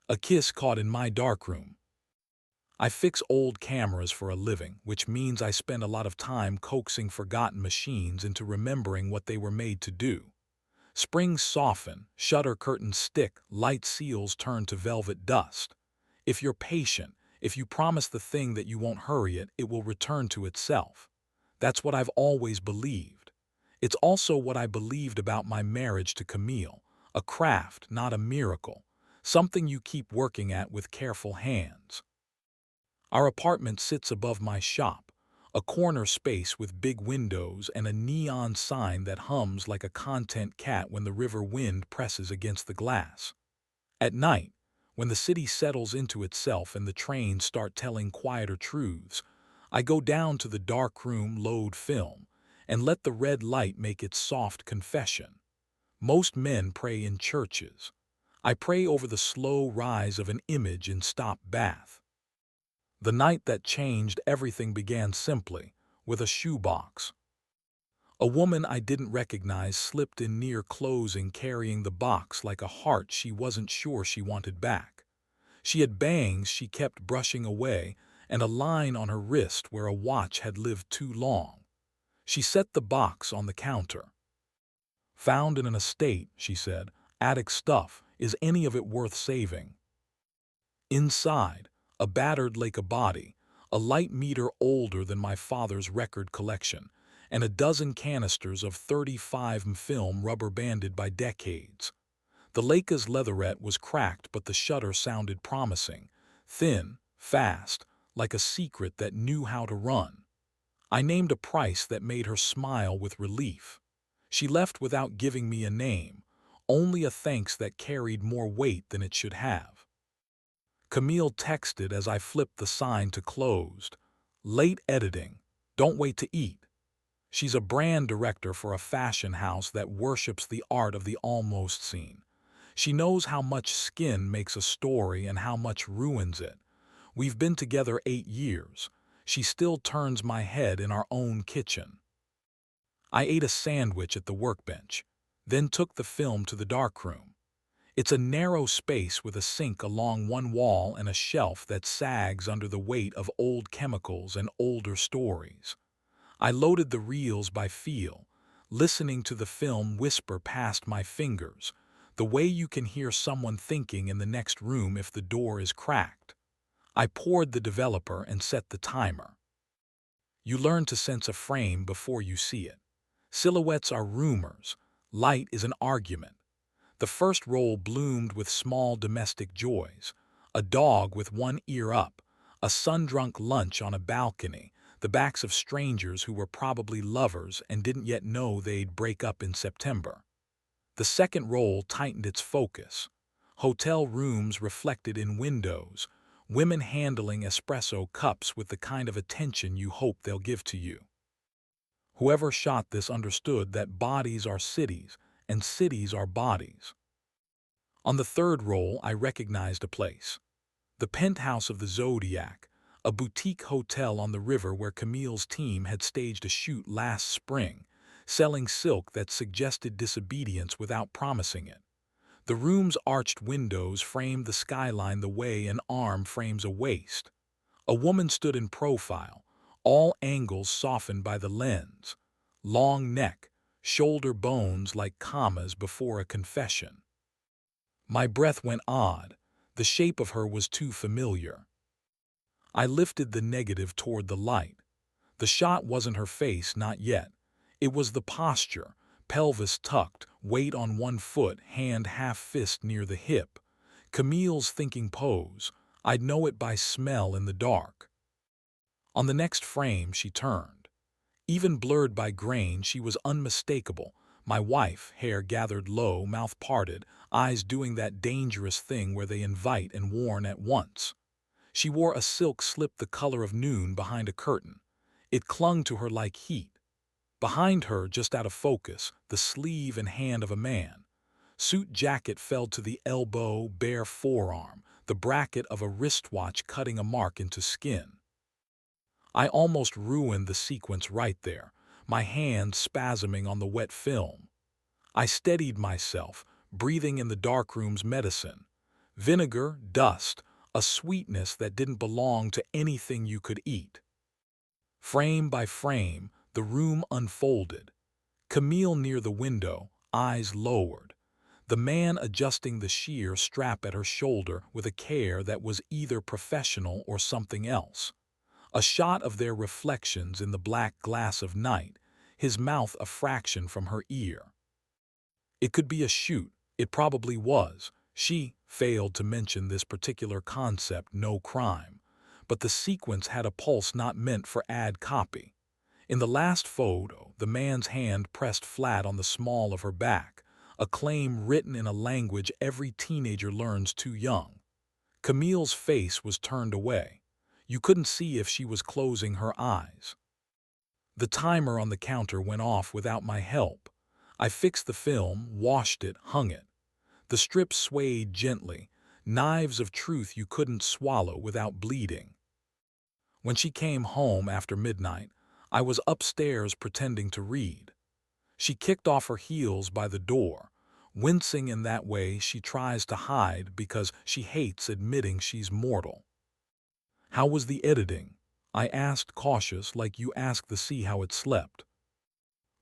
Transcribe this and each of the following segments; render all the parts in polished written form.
A kiss caught in my darkroom. I fix old cameras for a living, which means I spend a lot of time coaxing forgotten machines into remembering what they were made to do. Springs soften, shutter curtains stick, light seals turn to velvet dust. If you're patient, if you promise the thing that you won't hurry it, it will return to itself. That's what I've always believed. It's also what I believed about my marriage to Camille, a craft, not a miracle, something you keep working at with careful hands. Our apartment sits above my shop, a corner space with big windows and a neon sign that hums like a content cat when the river wind presses against the glass. At night, when the city settles into itself and the trains start telling quieter truths, I go down to the dark room, load film, and let the red light make its soft confession. Most men pray in churches. I pray over the slow rise of an image in Stop Bath. The night that changed everything began simply, with a shoebox. A woman I didn't recognize slipped in near closing carrying the box like a heart she wasn't sure she wanted back. She had bangs she kept brushing away and a line on her wrist where a watch had lived too long. She set the box on the counter. "Found in an estate," she said, "attic stuff. Is any of it worth saving?" Inside, a battered lake of body, a light meter older than my father's record collection, and a dozen canisters of 35mm film rubber-banded by decades. The Leica's leatherette was cracked, but the shutter sounded promising, thin, fast, like a secret that knew how to run. I named a price that made her smile with relief. She left without giving me a name, only a thanks that carried more weight than it should have. Camille texted as I flipped the sign to closed. "Late editing. Don't wait to eat." She's a brand director for a fashion house that worships the art of the almost scene. She knows how much skin makes a story and how much ruins it. We've been together 8 years. She still turns my head in our own kitchen. I ate a sandwich at the workbench, then took the film to the darkroom. It's a narrow space with a sink along one wall and a shelf that sags under the weight of old chemicals and older stories. I loaded the reels by feel, listening to the film whisper past my fingers, the way you can hear someone thinking in the next room if the door is cracked. I poured the developer and set the timer. You learn to sense a frame before you see it. Silhouettes are rumors. Light is an argument. The first roll bloomed with small domestic joys. A dog with one ear up, a sun-drunk lunch on a balcony, the backs of strangers who were probably lovers and didn't yet know they'd break up in September. The second roll tightened its focus. Hotel rooms reflected in windows, women handling espresso cups with the kind of attention you hope they'll give to you. Whoever shot this understood that bodies are cities, and cities are bodies. On the third roll, I recognized a place. The penthouse of the Zodiac, a boutique hotel on the river where Camille's team had staged a shoot last spring, selling silk that suggested disobedience without promising it. The room's arched windows framed the skyline the way an arm frames a waist. A woman stood in profile, all angles softened by the lens. Long neck, shoulder bones like commas before a confession. My breath went odd. The shape of her was too familiar. I lifted the negative toward the light. The shot wasn't her face, not yet. It was the posture, pelvis tucked, weight on one foot, hand half-fist near the hip. Camille's thinking pose. I'd know it by smell in the dark. On the next frame, she turned. Even blurred by grain, she was unmistakable. My wife, hair gathered low, mouth parted, eyes doing that dangerous thing where they invite and warn at once. She wore a silk slip the color of noon behind a curtain. It clung to her like heat. Behind her, just out of focus, the sleeve and hand of a man. Suit jacket fell to the elbow, bare forearm, the bracket of a wristwatch cutting a mark into skin. I almost ruined the sequence right there, my hand spasming on the wet film. I steadied myself, breathing in the darkroom's medicine. Vinegar, dust, a sweetness that didn't belong to anything you could eat. Frame by frame, the room unfolded. Camille near the window, eyes lowered. The man adjusting the sheer strap at her shoulder with a care that was either professional or something else. A shot of their reflections in the black glass of night, his mouth a fraction from her ear. It could be a shoot, it probably was. She failed to mention this particular concept, no crime. But the sequence had a pulse not meant for ad copy. In the last photo, the man's hand pressed flat on the small of her back, a claim written in a language every teenager learns too young. Camille's face was turned away. You couldn't see if she was closing her eyes. The timer on the counter went off without my help. I fixed the film, washed it, hung it. The strip swayed gently, knives of truth you couldn't swallow without bleeding. When she came home after midnight, I was upstairs pretending to read. She kicked off her heels by the door, wincing in that way she tries to hide because she hates admitting she's mortal. "How was the editing?" I asked, cautious, like you ask the sea how it slept.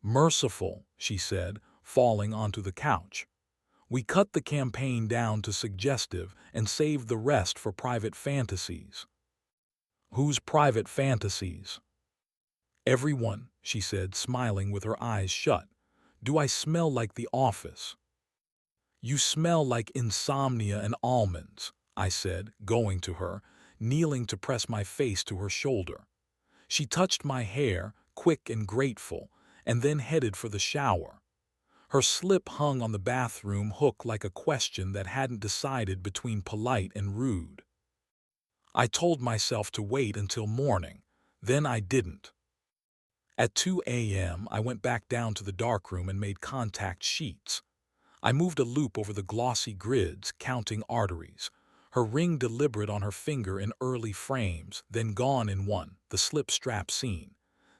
"Merciful," she said, falling onto the couch. "We cut the campaign down to suggestive and saved the rest for private fantasies." "Whose private fantasies?" "Everyone," she said, smiling with her eyes shut. "Do I smell like the office?" "You smell like insomnia and almonds," I said, going to her, kneeling to press my face to her shoulder. She touched my hair, quick and grateful, and then headed for the shower. Her slip hung on the bathroom hook like a question that hadn't decided between polite and rude. I told myself to wait until morning. Then I didn't. At 2 a.m., I went back down to the darkroom and made contact sheets. I moved a loop over the glossy grids, counting arteries. Her ring deliberate on her finger in early frames, then gone in one, the slip strap seen.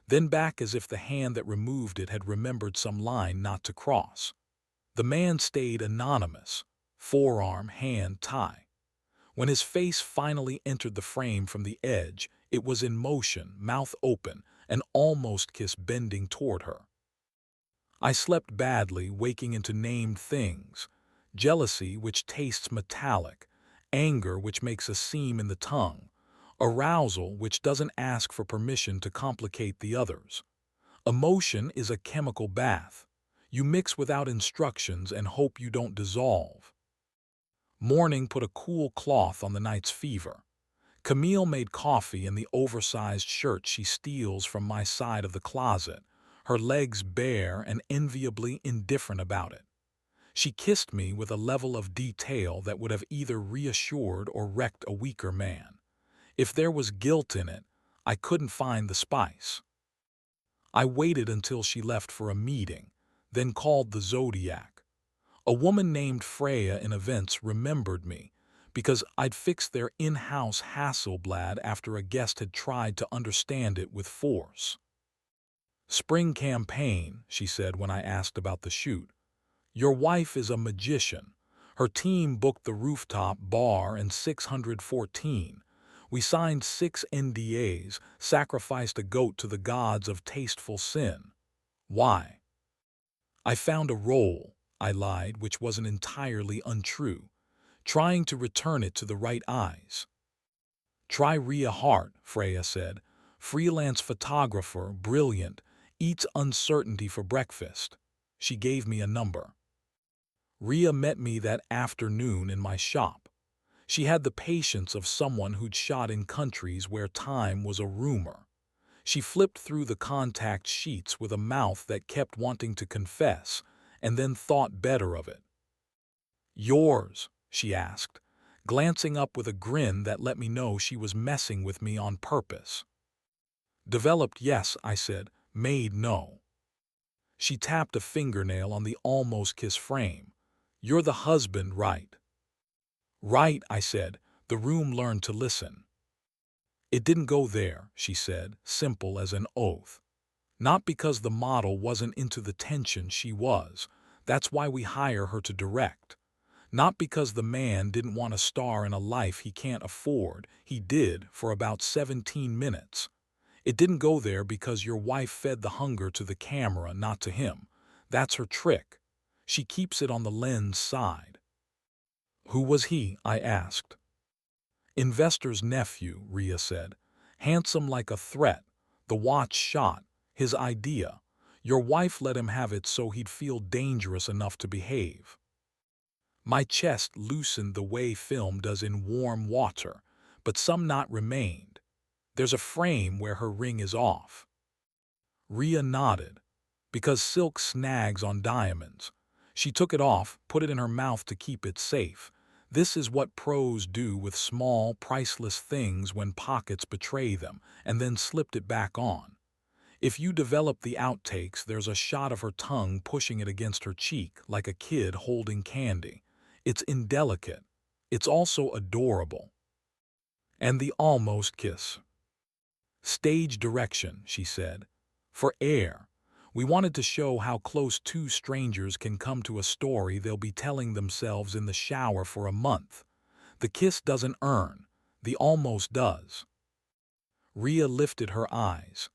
Then back as if the hand that removed it had remembered some line not to cross. The man stayed anonymous, forearm, hand, tie. When his face finally entered the frame from the edge, it was in motion, mouth open, an almost kiss bending toward her. I slept badly, waking into named things. Jealousy, which tastes metallic. Anger, which makes a seam in the tongue. Arousal, which doesn't ask for permission to complicate the others. Emotion is a chemical bath. You mix without instructions and hope you don't dissolve. Morning put a cool cloth on the night's fever. Camille made coffee in the oversized shirt she steals from my side of the closet, her legs bare and enviably indifferent about it. She kissed me with a level of detail that would have either reassured or wrecked a weaker man. If there was guilt in it, I couldn't find the spice. I waited until she left for a meeting, then called the Zodiac. A woman named Freya in events remembered me because I'd fixed their in-house Hasselblad after a guest had tried to understand it with force. "Spring campaign," she said when I asked about the shoot. "Your wife is a magician. Her team booked the rooftop bar and 614. We signed 6 NDAs, sacrificed a goat to the gods of tasteful sin. Why?" "I found a role," I lied, which wasn't entirely untrue, trying to return it to the right eyes. "Try Rhea Hart," Freya said. "Freelance photographer, brilliant, eats uncertainty for breakfast." She gave me a number. Rhea met me that afternoon in my shop. She had the patience of someone who'd shot in countries where time was a rumor. She flipped through the contact sheets with a mouth that kept wanting to confess, and then thought better of it. "Yours?" she asked, glancing up with a grin that let me know she was messing with me on purpose. "Developed, yes," I said. "Made, no." She tapped a fingernail on the almost kiss frame. "You're the husband, right?" "Right," I said. The room learned to listen. "It didn't go there," she said, simple as an oath. "Not because the model wasn't into the tension she was. That's why we hire her to direct. Not because the man didn't want a star in a life he can't afford. He did for about 17 minutes. It didn't go there because your wife fed the hunger to the camera, not to him. That's her trick. She keeps it on the lens side. Who was he? I asked. Investor's nephew, Rhea said. Handsome like a threat. The watch shot. His idea. Your wife let him have it so he'd feel dangerous enough to behave. My chest loosened the way film does in warm water, but some knot remained. There's a frame where her ring is off. Rhea nodded. Because silk snags on diamonds. She took it off, put it in her mouth to keep it safe. This is what pros do with small, priceless things when pockets betray them, and then slipped it back on. If you develop the outtakes, there's a shot of her tongue pushing it against her cheek like a kid holding candy. It's indelicate. It's also adorable. And the almost kiss. Stage direction, she said. For air. We wanted to show how close two strangers can come to a story they'll be telling themselves in the shower for a month. The kiss doesn't earn. The almost does. Rhea lifted her eyes.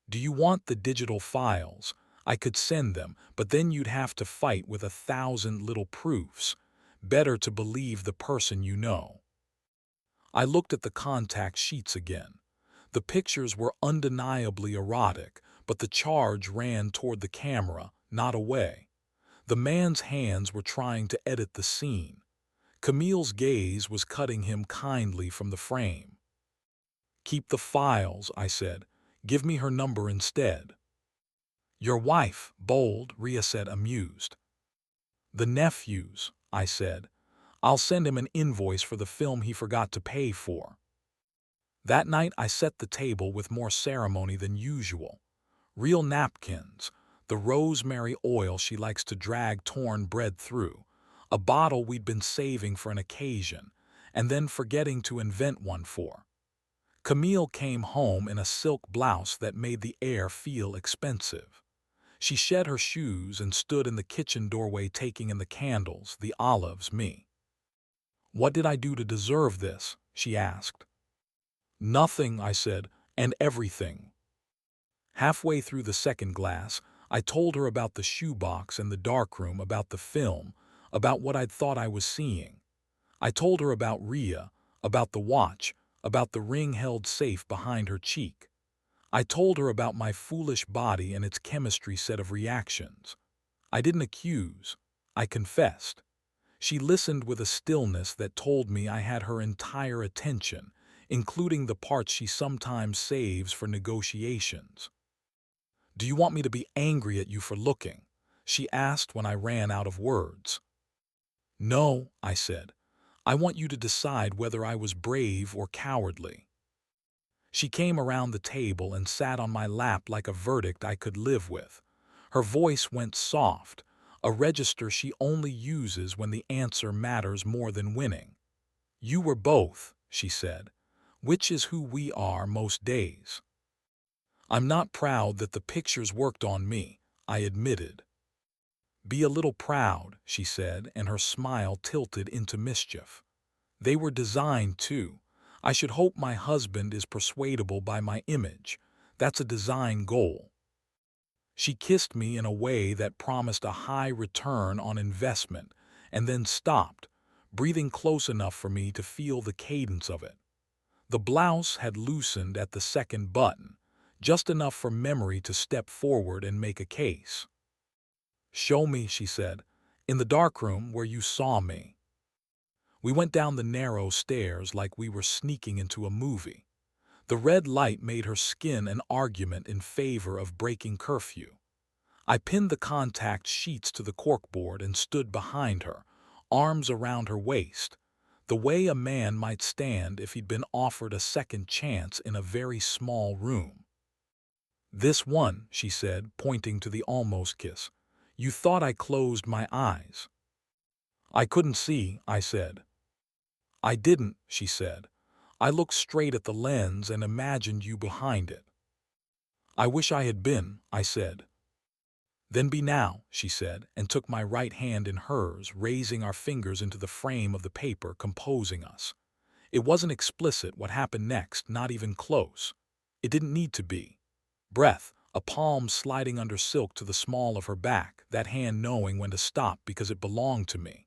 Do you want the digital files? I could send them, but then you'd have to fight with 1,000 little proofs. Better to believe the person you know. I looked at the contact sheets again. The pictures were undeniably erotic, but the charge ran toward the camera, not away. The man's hands were trying to edit the scene. Camille's gaze was cutting him kindly from the frame. Keep the files, I said. Give me her number instead. Your wife, bold, Rhea said, amused. The nephew's, I said. I'll send him an invoice for the film he forgot to pay for. That night I set the table with more ceremony than usual. Real napkins, the rosemary oil she likes to drag torn bread through, a bottle we'd been saving for an occasion, and then forgetting to invent one for. Camille came home in a silk blouse that made the air feel expensive. She shed her shoes and stood in the kitchen doorway taking in the candles, the olives, me. What did I do to deserve this? She asked. Nothing, I said, and everything. Halfway through the second glass, I told her about the shoebox and the darkroom, about the film, about what I'd thought I was seeing. I told her about Rhea, about the watch, about the ring held safe behind her cheek. I told her about my foolish body and its chemistry set of reactions. I didn't accuse. I confessed. She listened with a stillness that told me I had her entire attention, including the parts she sometimes saves for negotiations. Do you want me to be angry at you for looking? She asked when I ran out of words. No, I said. I want you to decide whether I was brave or cowardly. She came around the table and sat on my lap like a verdict I could live with. Her voice went soft, a register she only uses when the answer matters more than winning. You were both, she said, which is who we are most days. I'm not proud that the pictures worked on me, I admitted. Be a little proud, she said, and her smile tilted into mischief. They were designed too. I should hope my husband is persuadable by my image. That's a design goal. She kissed me in a way that promised a high return on investment, and then stopped, breathing close enough for me to feel the cadence of it. The blouse had loosened at the second button, just enough for memory to step forward and make a case. Show me, she said, in the darkroom where you saw me. We went down the narrow stairs like we were sneaking into a movie. The red light made her skin an argument in favor of breaking curfew. I pinned the contact sheets to the corkboard and stood behind her, arms around her waist, the way a man might stand if he'd been offered a second chance in a very small room. This one, she said, pointing to the almost kiss. You thought I closed my eyes. I couldn't see, I said. I didn't, she said. I looked straight at the lens and imagined you behind it. I wish I had been, I said. Then be now, she said, and took my right hand in hers, raising our fingers into the frame of the paper, composing us. It wasn't explicit what happened next, not even close. It didn't need to be. Breath, a palm sliding under silk to the small of her back, that hand knowing when to stop because it belonged to me.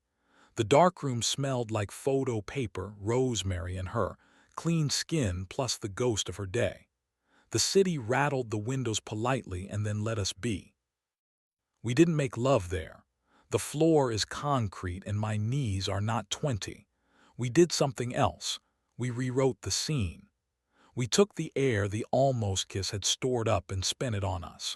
The darkroom smelled like photo paper, rosemary, and her, clean skin plus the ghost of her day. The city rattled the windows politely and then let us be. We didn't make love there. The floor is concrete and my knees are not 20. We did something else. We rewrote the scene. We took the air the almost kiss had stored up and spent it on us.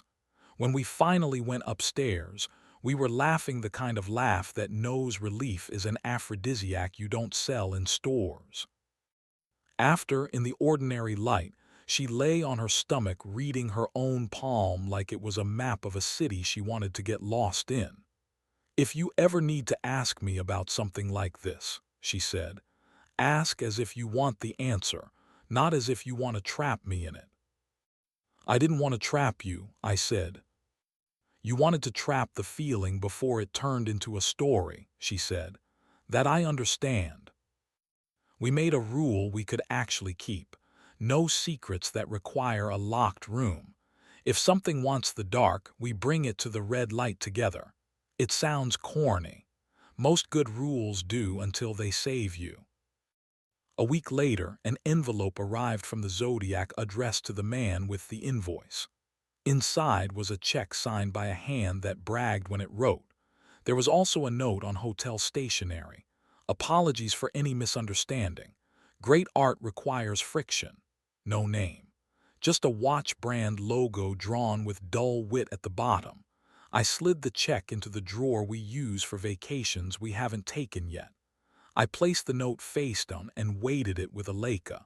When we finally went upstairs, we were laughing the kind of laugh that knows relief is an aphrodisiac you don't sell in stores. After, in the ordinary light, she lay on her stomach reading her own palm like it was a map of a city she wanted to get lost in. "If you ever need to ask me about something like this," she said, "ask as if you want the answer, not as if you want to trap me in it." "I didn't want to trap you," I said. "You wanted to trap the feeling before it turned into a story," she said. "That I understand." We made a rule we could actually keep. No secrets that require a locked room. If something wants the dark, we bring it to the red light together. It sounds corny. Most good rules do until they save you. A week later, an envelope arrived from the Zodiac addressed to the man with the invoice. Inside was a check signed by a hand that bragged when it wrote. There was also a note on hotel stationery. "Apologies for any misunderstanding. Great art requires friction." No name. Just a watch brand logo drawn with dull wit at the bottom. I slid the check into the drawer we use for vacations we haven't taken yet. I placed the note face down and weighted it with a Leica.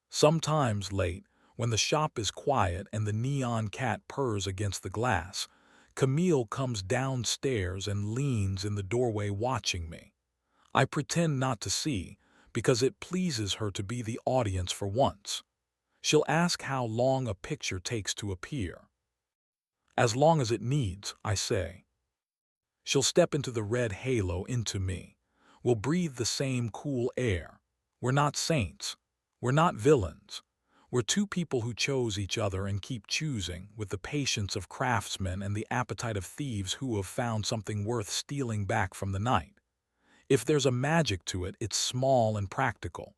Sometimes late, when the shop is quiet and the neon cat purrs against the glass, Camille comes downstairs and leans in the doorway watching me. I pretend not to see, because it pleases her to be the audience for once. She'll ask how long a picture takes to appear. "As long as it needs," I say. She'll step into the red halo into me. We'll breathe the same cool air. We're not saints. We're not villains. We're two people who chose each other and keep choosing, with the patience of craftsmen and the appetite of thieves who have found something worth stealing back from the night. If there's a magic to it, it's small and practical.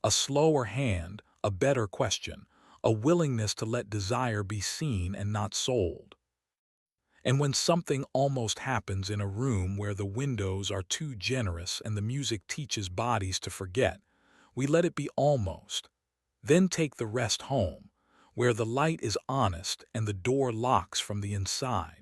A slower hand, a better question, a willingness to let desire be seen and not sold. And when something almost happens in a room where the windows are too generous and the music teaches bodies to forget, we let it be almost. Then take the rest home, where the light is honest and the door locks from the inside.